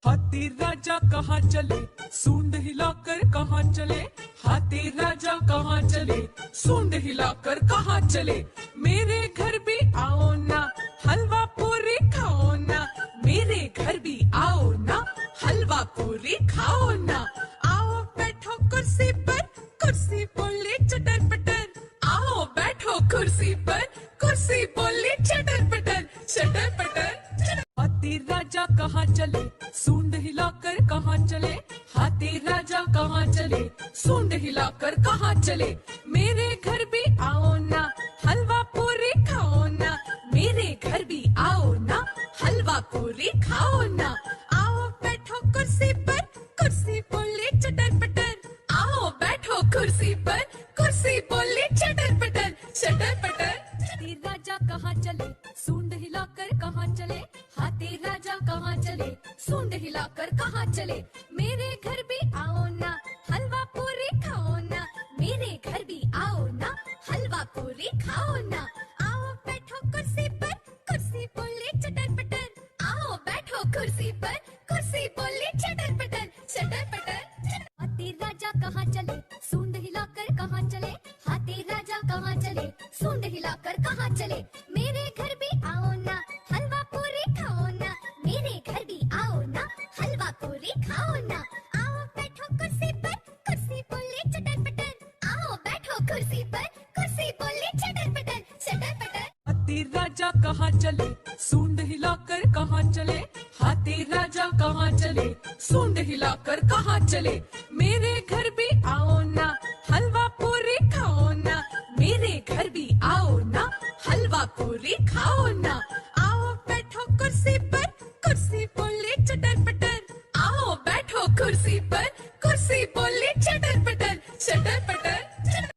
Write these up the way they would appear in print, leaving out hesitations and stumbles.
हाथी राजा कहाँ चले, सूंड हिलाकर कहाँ चले। हाथी राजा कहाँ चले, सूंड हिलाकर कहाँ चले। मेरे घर भी आओ ना, हलवा पूरी खाओ ना। मेरे घर भी आओ ना, हलवा पूरी खाओ ना। आओ बैठो कुर्सी पर, कुर्सी बोले चटर पटर। आओ बैठो कुर्सी पर, कुर्सी बोले चटर पटर, चटर पटर। हाथी राजा कहाँ चले, सूंड हिलाकर कहाँ चले। हाथी राजा कहाँ चले, सूंड हिलाकर कहाँ चले। मेरे घर भी आओ ना, हलवा पूरी खाओ ना। मेरे घर भी आओ ना, हलवा पूरी खाओ ना। आओ बैठो कुर्सी पर, कुर्सी बोले चटर पटर। आओ बैठो कुर्सी पर, कुर्सी बोले चटर पटर, चटर पटर। हाथी राजा कहाँ चले, सूंड हिलाकर कहाँ चले। हाथी राजा कहाँ चले, सूंड हिलाकर कहाँ चले। मेरे घर भी आओ ना, हलवा पूरी खाओ ना। मेरे घर भी आओ ना, हलवा पूरी खाओ ना। आओ बैठो कुर्सी पर, कुर्सी बोले चटर पटर। आओ बैठो कुर्सी पर, कुर्सी बोले चटर पटर, चटर पटर। हाथी राजा कहाँ चले, सूंड हिलाकर कहाँ चले। हाथी राजा कहाँ चले, सूंड हिलाकर कहाँ चले। मेरे घर भी आओ ना, हलवा पूरी खाओ ना। मेरे घर भी आओ ना, हलवा पूरी खाओ ना। आओ बैठो कुर्सी पर, कुर्सी बोले चटर पटर। आओ बैठो कुर्सी पर, कुर्सी बोले चटर पटर, चटर पटर। हाथी राजा कहाँ चले, सूंड हिलाकर कहाँ चले। हाथी राजा कहाँ चले, सूंड हिलाकर कहाँ चले। मेरे घर भी आओ ना, हलवा पूरी खाओ ना। मेरे घर भी आओ ना, हलवा पूरी खाओ ना। आओ बैठो कुर्सी पर, कुर्सी बोले चटर पटर। आओ बैठो कुर्सी पर, कुर्सी बोले चटर पटर, चटर पटर।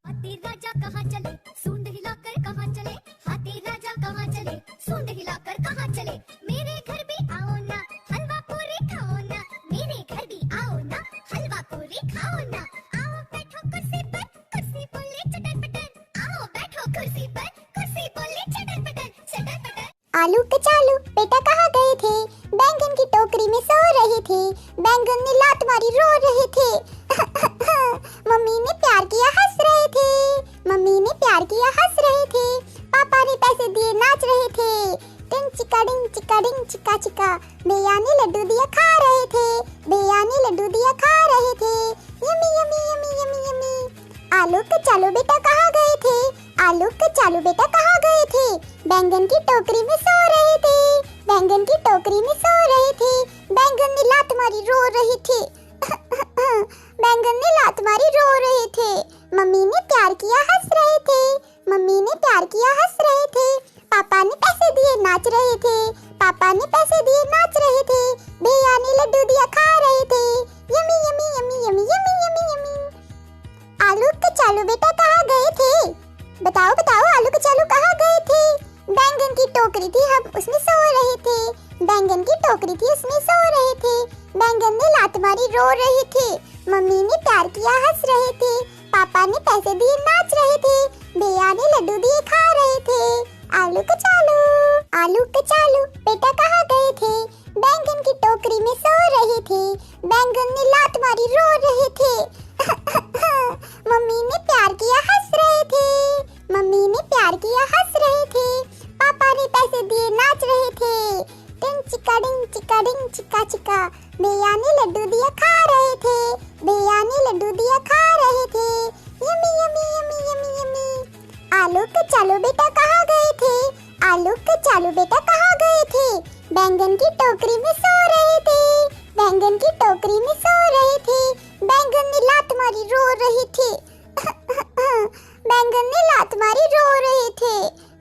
हाथी राजा कहाँ चले, सूंड हिलाकर कहाँ चले। हाथी राजा कहाँ चले, सूंड हिलाकर कहाँ चले। मेरे घर भी आओ ना, हलवा पूरी खाओ ना। मेरे घर भी आओ ना, हलवा पूरी खाओ ना। आओ बैठो कुर्सी पर, कुर्सी बोले चटर पटर। आओ बैठो कुर्सी पर, कुर्सी बोले चटर पटर, चटर पटर। आलू कचालू बेटा कहाँ गए थे, बैंगन की टोकरी में सो रहे थे। बैंगन ने लात मारी रो रहे थे। मम्मी ने प्यार किया हंस रहे थे। मम्मी ने प्यार किया हंस रहे थे। पापा ने पैसे दिए नाच रहे थे। टिंग चिका डिंग चिका डिंग चिका चिका। भैया ने लड्डू दिया खा रहे थे। भैया ने लड्डू दिया खा रहे थे। Yummy yummy yummy yummy yummy. आलू कचालू बेटा कहाँ गए थे, आलू कचालू बेटा कहाँ गए थे। बैंगन की टोकरी में सो रहे थे। बैंगन की टोकरी में सो रहे थे। बैंगन ने लात मारी रो रहे थे। बैंगन ने लात मारी रो रहे थे। मम्मी ने प्यार किया हंस रहे थे। मम्मी ने प्यार किया हंस रहे थे। पापा ने पैसे दिए नाच रहे थे। पापा ने पैसे दिए नाच रहे थे। भैया ने लड्डू दिया खा रहे थे। Yummy yummy yummy yummy yummy yummy yummy. आलू कचालू बेटा कहाँ गए थे, बताओ बताओ आलू कचालू कहाँ गए थे। बैंगन की टोकरी थी, हम उसमें सो रहे थे। बैंगन की टोकरी थी, उसमें सो रहे थे। बैंगन ने लात मारी रो रहे थे। मम्मी ने प्यार किया हंस रहे थे। पापा ने पैसे दिए नाच रहे थे। भैया ने लड्डू दिए खा रहे थे। आलू कचालू बेटा कहाँ गए थे, बैंगन की टोकरी में सो रहे थे। बैंगन ने लात मारी रो रहे थे। मम्मी ने प्यार किया हंस रहे थे। मम्मी ने प्यार किया हंस रहे थे। पापा ने पैसे दिए नाच रहे थे। टिंग चिका डिंग चिका डिंग चिका चिका। भैया ने लड्डू दिया खा रहे थे। भैया ने लड्डू दिया खा रहे थे। Yummy yummy yummy yummy yummy. आलू कचालू बेटा कहाँ गए थे, आलू कचालू बेटा कहाँ गए थे। बैंगन की टोकरी में सो रहे थे। बैंगन की टोकरी में सो रहे थे। बैंगन ने लात मारी रो रहे थे। बैंगन ने लात मारी रो रहे थे।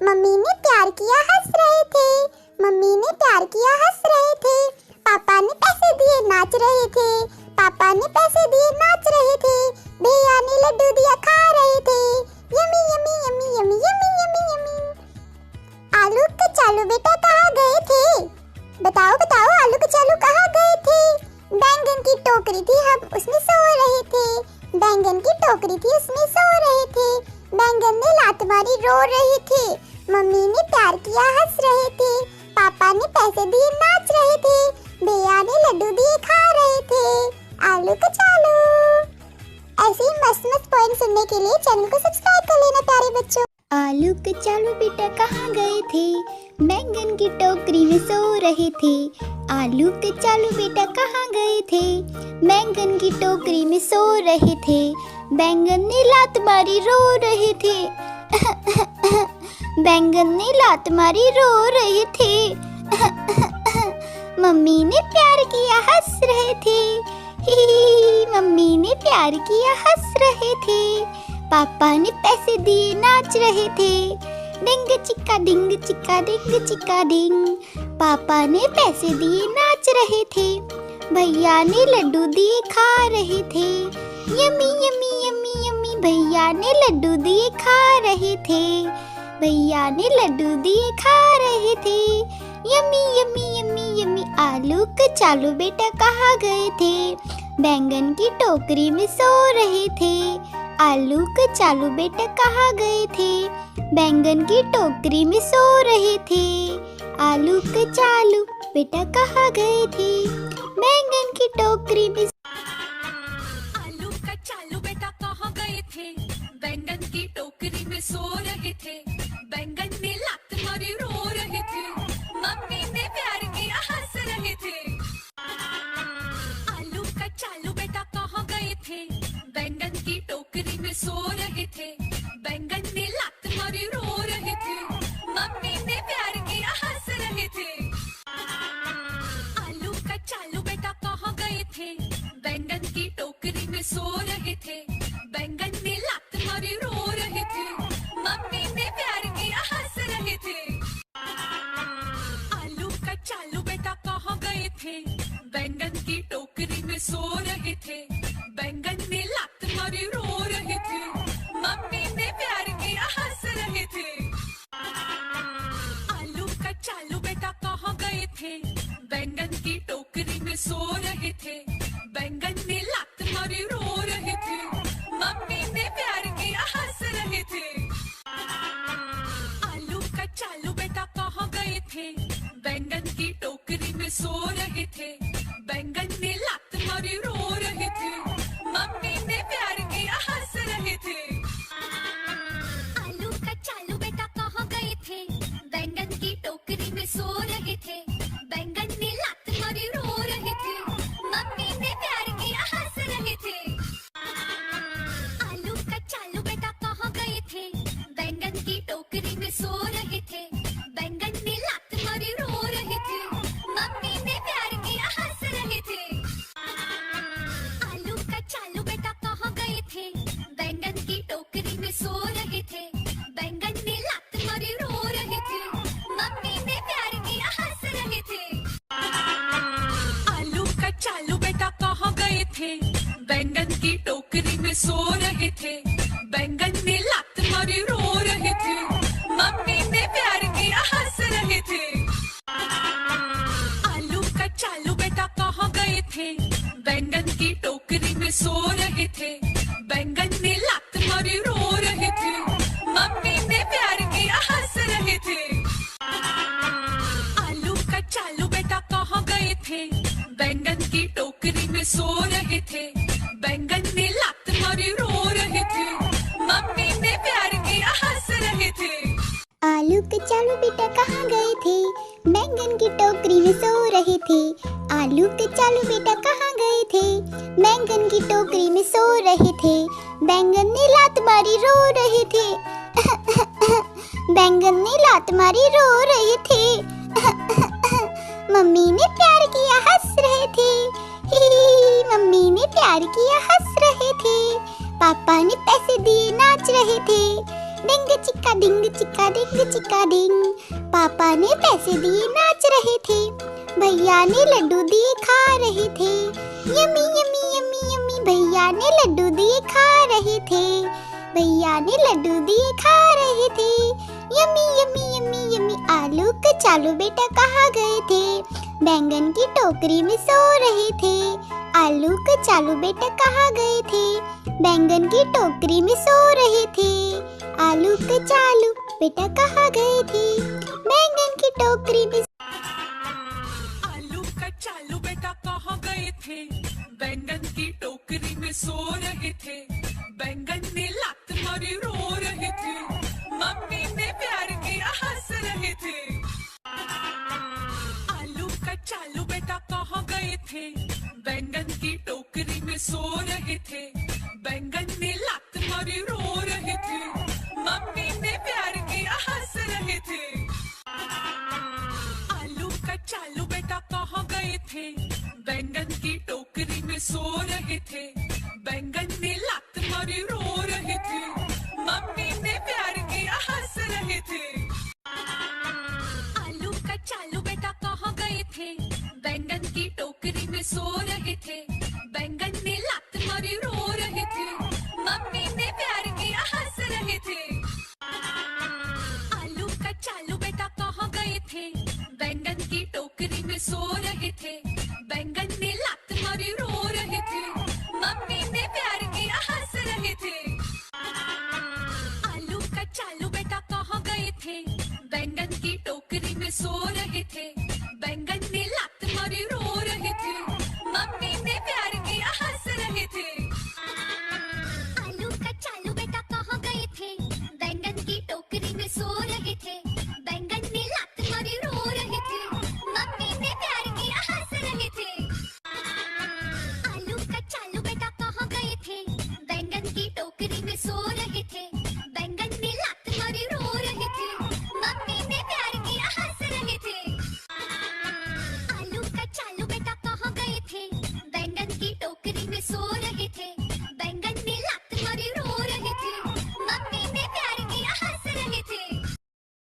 मम्मी ने प्यार किया हंस रहे थे। मम्मी ने प्यार किया हंस रहे थे। पापा ने पैसे दिए नाच रहे थे। पापा ने पैसे दिए नाच रहे थे। भैया ने लड्डू दिया खा रहे थे। Yummy yummy yummy yummy yummy yummy yummy. आलू कचालू बेटा कहाँ गए थे, बताओ बताओ आलू कचालू कहाँ गए थे। बैंगन की टोकरी थी, हम उसमें सो रहे थे। बैंगन की टोकरी थी, उसमें सो रहे थे। बैंगन ने लात मारी रो रहे थे। मम्मी ने प्यार किया हंस रहे थे। पापा ने पैसे दिए नाच रहे थे। भैया ने लड्डू दिए चैनल को सब्सक्राइब कर लेना प्यारे बच्चों। आलू कचालू बेटा कहाँ गए थे, बैंगन की टोकरी में सो रहे थे। आलू कचालू बेटा कहाँ गए थे, बैंगन की टोकरी में सो रहे थे। बैंगन ने लात मारी रो रहे थे। बैंगन ने लात मारी रो रहे थे। मम्मी ने प्यार किया हंस रहे थे। ही मम्मी ने प्यार किया हंस रहे थे। पापा ने पैसे दिए नाच रहे थे। डिंग चिक्का डिंग चिक्का डिंग चिक्का डिंग। पापा ने पैसे दिए नाच रहे थे। भैया ने लड्डू दिए खा रहे थे। यम्मी यम्मी यम्मी यम्मी भैया ने लड्डू दिए खा रहे थे। भैया ने लड्डू दिए खा रहे थे। Yummy yummy yummy yummy. आलू कचालू बेटा कहाँ गए थे, बैंगन की टोकरी में सो रहे थे। आलू कचालू बेटा कहाँ गए थे, बैंगन की टोकरी में सो रहे थे। आलू कचालू बेटा कहाँ गए थे, बैंगन की टोकरी में। आलू कचालू बेटा कहाँ गए थे, बैंगन की टोकरी में सो रहे थे। बैंगन ने लात मारी रो रहे थे। मम्मी ने प्यार किया हंस रहे थे। आलू कचालू बेटा कहाँ गए थे, बैंगन की टोकरी में सो रहे थे। बैंगन ने लात मारी रो रहे थे। मम्मी ने प्यार किया हंस रहे थे। आलू कचालू बेटा कहाँ गए थे, बैंगन की टोकरी में सो रहे थे। बैंगन ने लात मारी रो रहे थे। मम्मी ने प्यार किया हंस रहे थे। आलू कचालू बेटा कहाँ गए थे, बैंगन की टोकरी में सो रहे थे। बैंगन ने लात मारी रो रहे थे। मम्मी ने प्यार किया हंस रहे थे। आलू कचालू बेटा कहाँ गए थे, बैंगन की टोकरी में सो रहे थे। बैंगन ने लात मारी रो रहे थे। मम्मी ने प्यार किया हंस रहे थे। आलू कचालू बेटा कहाँ गए थे, बैंगन की टोकरी में सो रहे थे। बैंगन ने लात मारी रो रहे थे। मम्मी ने प्यार किया हंस रहे थे। आलू कचालू बेटा कहाँ गए थे, बैंगन की टोकरी में सो रहे थे। बैंगन ने लात मारी रो रहे थे। मम्मी ने प्यार किया हंस रहे थे। आलू कचालू बेटा कहाँ गए थे, बैंगन की टोकरी में सो रहे थे। बैंगन ने लात मारी रो रहे थे। मम्मी ने प्यार किया हंस रहे थे। आलू कचालू बेटा कहाँ गए थे, बैंगन की टोकरी में सो रहे थे। बैंगन ने लात मारी रो रहे थे। मम्मी ने प्यार किया हंस रहे थे। आलू कचालू बेटा कहाँ गए थे, बैंगन की टोकरी में सो रहे थे। बैंगन ने लात मारी रो रहे थे। मम्मी ने प्यार किया हंस रहे थे। आलू कचालू बेटा कहाँ गए थे, बैंगन की टोकरी में सो रहे थे। बैंगन ने लात मारी रो रहे थे। मम्मी ने प्यार किया हंस रहे थे। आलू कचालू बेटा कहाँ गए थे, बैंगन की टोकरी में सो रहे थे। बैंगन ने लात मारी रो रहे थे। मम्मी ने प्यार किया हंस रहे थे। आलू कचालू बेटा कहाँ गए थे, बैंगन की टोकरी में सो रहे थे। आलू कचालू बेटा कहाँ गए थे, बैंगन की टोकरी में सो रहे थे। बैंगन ने लात मारी रो रहे थे। बैंगन ने लात मारी रो रहे थे। मम्मी ने प्यार किया हंस रहे थे। ही मम्मी ने प्यार किया हंस रहे थे। पापा ने पैसे दिए नाच रहे थे। डिंग चिक्का डिंग चिक्का डिंग चिक्का डिंग। पापा ने पैसे दिए नाच रहे थे। भैया ने लड्डू दिए खा रहे थे। यम्मी यम्मी यम्मी यम्मी भैया ने लड्डू दिए खा रहे थे। भैया ने लड्डू दिए खा रहे थे। Yummy yummy yummy yummy. आलू कचालू बेटा कहाँ गए थे, बैंगन की टोकरी में सो रहे थे। आलू कचालू बेटा कहाँ गए थे, बैंगन की टोकरी में सो रहे थे। आलू कचालू बेटा कहाँ गए थे, बैंगन की टोकरी में। आलू कचालू बेटा कहाँ गए थे, बैंगन की टोकरी में सो रहे थे। बैंगन ने लात मारी थे, बैंगन की टोकरी में सो रहे थे, बैंगन ने लात मारी रो रहे थे, मम्मी ने प्यार किया हंस रहे थे। आलू का चालू बेटा कहाँ गए थे, बैंगन की टोकरी में सो रहे थे, बैंगन ने लात मारी रो रहे थे, मम्मी ने प्यार किया हंस रहे थे। आलू का चालू बेटा कहाँ गए थे, बैंगन की टोकरी में सो रहे थे, बैंगन ने लात मारी रो रहे थे, मम्मी ने प्यार किया हंस रहे थे। आलू का चालू बेटा कहाँ गए थे, बैंगन की टोकरी में सो रहे